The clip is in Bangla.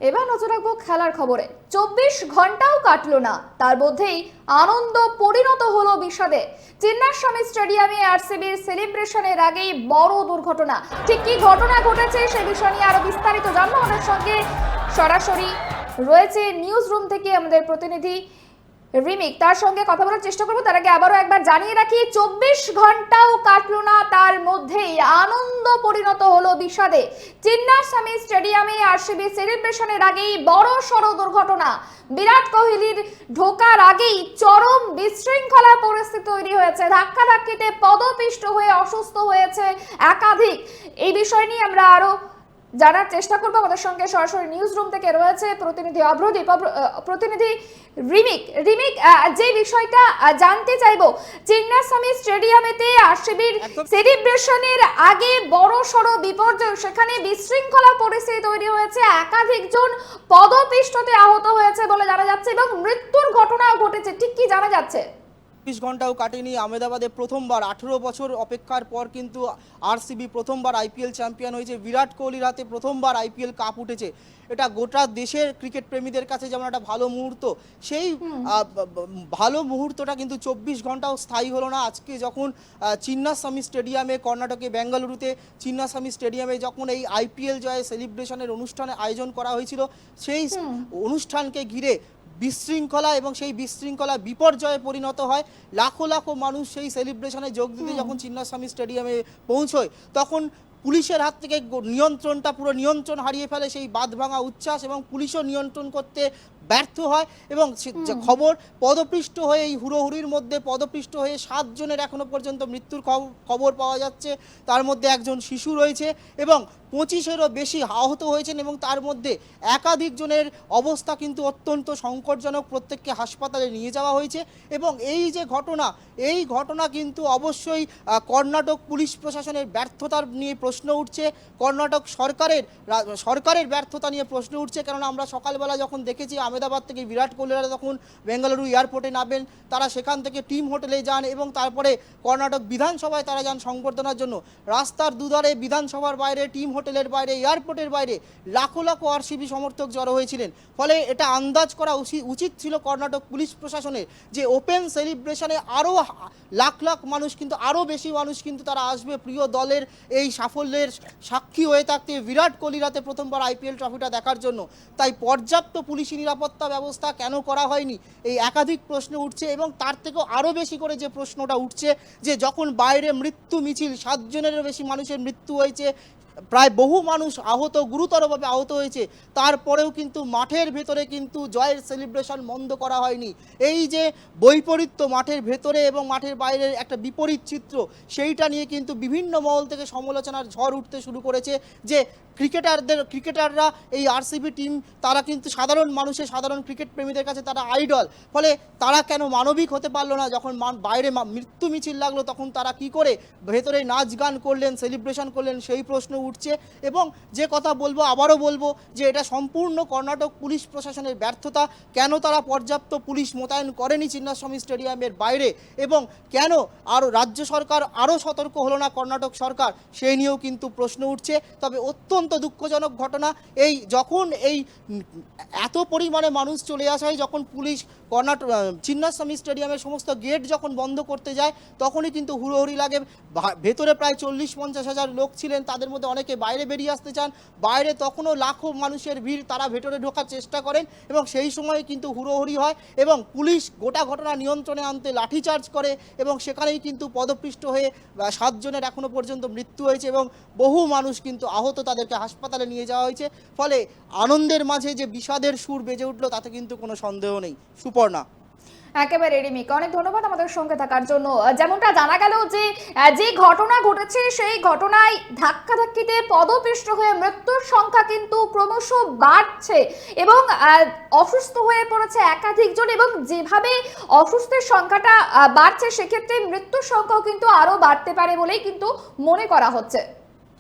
এবার নজর রাখবো খেলার খবরে। 24 ঘন্টাও কাটলো না, তার মধ্যেই আনন্দ পরিণত হলো বিষাদে। চিন্নাস্বামী স্টেডিয়ামে আরসিবির সেলিব্রেশনের আগেই বড় দুর্ঘটনা। ঠিক কি ঘটনা ঘটেছে সে বিষয় নিয়ে আরো বিস্তারিত জানবো। আমাদের সঙ্গে সরাসরি রয়েছে নিউজ রুম থেকে আমাদের প্রতিনিধি রিমিক, তার সঙ্গে কথা বলার চেষ্টা করবো। তার আগে আবারও একবার জানিয়ে রাখি, 24 ঘন্টাও কাটলো না, তার মধ্যেই আনন্দ পরিণত হলো বিষাদে। চিন্নাস্বামী স্টেডিয়ামে আরসিবি সেলিব্রেশনের আগেই বড় সড় দুর্ঘটনা। বিরাট কোহলির ঢোকার আগেই চরম বিশৃঙ্খলা পরিস্থিতি তৈরি হয়েছে। ধাক্কাধাক্কিতে পদপিষ্ট হয়ে অসুস্থ হয়েছে একাধিক। এই বিষয় নিয়ে আমরা আরো জানার চেষ্টা করবো। আমাদের সঙ্গে সরাসরি নিউজ রুম থেকে রয়েছে প্রতিনিধি অভ্রদীপ, প্রতিনিধি রিমিক। যে বিষয়টা জানতে চাইবো, চিন্নাস্বামী স্টেডিয়ামেতে আরসিবির সেলিব্রেশনের আগে বড় সড় বিপর্যয়, সেখানে বিশৃঙ্খলা পরিস্থিতি তৈরি হয়েছে, একাধিক জন পদপিষ্টতে আহত হয়েছে বলে জানা যাচ্ছে এবং মৃত্যুর ঘটনাও ঘটেছে। ঠিক কি জানা যাচ্ছে? ২০ ঘন্টাও কাটেনি। আহমেদাবাদে প্রথমবার 18 বছর অপেক্ষার পর কিন্তু আরসিবি প্রথমবার আইপিএল চ্যাম্পিয়ন হয়েছে। বিরাট কোহলির হাতে প্রথমবার আইপিএল কাপ উঠেছে। এটা গোটা দেশের ক্রিকেট প্রেমীদের কাছে যেমন একটা ভালো মুহূর্ত, সেই ভালো মুহূর্তটা কিন্তু 24 ঘন্টাও স্থায়ী হলো না। আজকে যখন চিন্নাস্বামী স্টেডিয়ামে, কর্ণাটকে বেঙ্গালুরুতে চিন্নাস্বামী স্টেডিয়ামে যখন এই আইপিএল জয়ে সেলিব্রেশনের অনুষ্ঠানের আয়োজন করা হয়েছিল, সেই অনুষ্ঠানকে ঘিরে বিশৃঙ্খলা এবং সেই বিশৃঙ্খলা বিপর্যয়ে পরিণত হয়। লাখো লাখো মানুষ সেই সেলিব্রেশনে যোগ দিতে যখন চিন্নাস্বামী স্টেডিয়ামে পৌঁছয়, তখন পুলিশের হাত থেকে পুরো নিয়ন্ত্রণ হারিয়ে ফেলে সেই বাঁধভাঙা উচ্ছ্বাস, এবং পুলিশও নিয়ন্ত্রণ করতে ব্যর্থ হয়। এবং খবর, পদপৃষ্ট হয়ে এই হুড়োহুড়ির মধ্যে পদপৃষ্ট হয়ে 7 জনের এখনো পর্যন্ত মৃত্যুর খবর পাওয়া যাচ্ছে। তার মধ্যে একজন শিশু রয়েছে এবং 25-এরও বেশি আহত হয়েছেন, এবং তার মধ্যে একাধিক জনের অবস্থা কিন্তু অত্যন্ত সংকটজনক। প্রত্যেককে হাসপাতালে নিয়ে যাওয়া হয়েছে। এবং এই যে ঘটনা, এই ঘটনা কিন্তু অবশ্যই কর্ণাটক পুলিশ প্রশাসনের ব্যর্থতার নিয়ে প্রশ্ন উঠছে। কর্ণাটক সরকারের ব্যর্থতা নিয়ে প্রশ্ন উঠছে। কেননা আমরা সকালবেলা যখন দেখেছি আহমেদাবাদ থেকে বিরাট কোহলিরা যখন বেঙ্গালুরু এয়ারপোর্টে নামেন, তারা সেখান থেকে টিম হোটেলে যান এবং তারপরে কর্ণাটক বিধানসভায় তারা যান সংবর্ধনার জন্য। রাস্তার দুধারে, বিধানসভার বাইরে, টিম হোটেলের বাইরে, এয়ারপোর্টের বাইরে লাখো লাখো আরসিবি সমর্থক জড়ো হয়েছিলেন। ফলে এটা আন্দাজ করা উচিত ছিল কর্ণাটক পুলিশ প্রশাসনের যে ওপেন সেলিব্রেশনে আরও লাখ লাখ মানুষ, কিন্তু আরও বেশি মানুষ কিন্তু তারা আসবে প্রিয় দলের এই সাফল্যের সাক্ষী হয়ে থাকতে, বিরাট কোহলির হাতে প্রথমবার আইপিএল ট্রফিটা দেখার জন্য। তাই পর্যাপ্ত পুলিশি নিরাপত্তা ব্যবস্থা কেন করা হয়নি, এই একাধিক প্রশ্ন উঠছে। এবং তার থেকেও আরও বেশি করে যে প্রশ্নটা উঠছে, যে যখন বাইরে মৃত্যু মিছিল, 7 জনেরও বেশি মানুষের মৃত্যু হয়েছে, প্রায় বহু মানুষ আহত, গুরুতরভাবে আহত হয়েছে, তারপরেও কিন্তু মাঠের ভেতরে কিন্তু জয়ের সেলিব্রেশন বন্ধ করা হয়নি। এই যে বৈপরীত্য মাঠের ভেতরে এবং মাঠের বাইরের একটা বিপরীত চিত্র, সেইটা নিয়ে কিন্তু বিভিন্ন মহল থেকে সমালোচনার ঝড় উঠতে শুরু করেছে। যে ক্রিকেটাররা, এই আরসিবি টিম, তারা কিন্তু সাধারণ মানুষের, সাধারণ ক্রিকেট প্রেমীদের কাছে তারা আইডল। ফলে তারা কেন মানবিক হতে পারলো না? যখন বাইরে মৃত্যু মিছিল লাগলো, তখন তারা কি করে ভেতরে নাচ গান করলেন, সেলিব্রেশন করলেন, সেই প্রশ্ন উঠছে। এবং যে কথা বলবো, আবারও বলবো, যে এটা সম্পূর্ণ কর্ণাটক পুলিশ প্রশাসনের ব্যর্থতা। কেন তারা পর্যাপ্ত পুলিশ মোতায়েন করেনি চিন্নাস্বামী স্টেডিয়ামের বাইরে, এবং কেন আরও রাজ্য সরকার আরও সতর্ক হলো না কর্ণাটক সরকার, সেই নিয়েও কিন্তু প্রশ্ন উঠছে। তবে অত্যন্ত দুঃখজনক ঘটনা, এই যখন এই এত পরিমাণে মানুষ চলে আসা হয়, যখন পুলিশ চিন্নাস্বামী স্টেডিয়ামের সমস্ত গেট যখন বন্ধ করতে যায়, তখনই কিন্তু হুড়োহুড়ি লাগে। ভেতরে প্রায় 40-50 হাজার লোক ছিলেন, তাদের মধ্যে অনেকে বাইরে বেরিয়ে আসতে চান। বাইরে তখনও লাখো মানুষের ভিড়, তারা ভেতরে ঢোকার চেষ্টা করেন, এবং সেই সময় কিন্তু হুড়োহুড়ি হয় এবং পুলিশ গোটা ঘটনা নিয়ন্ত্রণে আনতে লাঠিচার্জ করে, এবং সেখানেই কিন্তু পদপৃষ্ট হয়ে 7 জনের এখনো পর্যন্ত মৃত্যু হয়েছে এবং বহু মানুষ কিন্তু আহত, তাদেরকে হাসপাতালে নিয়ে যাওয়া হয়েছে। ফলে আনন্দের মাঝে যে বিষাদের সুর বেজে উঠলো, তাতে কিন্তু কোনো সন্দেহ নেই। সুপর্ণা। একেবারে রিমিক, অনেক ধন্যবাদ আমাদের সঙ্গে থাকার জন্য। যেমনটা জানা গেল যে ঘটনা ঘটেছে, সেই ঘটনায় ধাক্কাধাক্কিতে পদপিষ্ট হয়ে মৃত্যুর সংখ্যা কিন্তু ক্রমশ বাড়ছে এবং অসুস্থ হয়ে পড়েছে একাধিক জন, এবং যেভাবে অসুস্থের সংখ্যাটা বাড়ছে, সেক্ষেত্রে মৃত্যুর সংখ্যাও কিন্তু আরো বাড়তে পারে বলেই কিন্তু মনে করা হচ্ছে।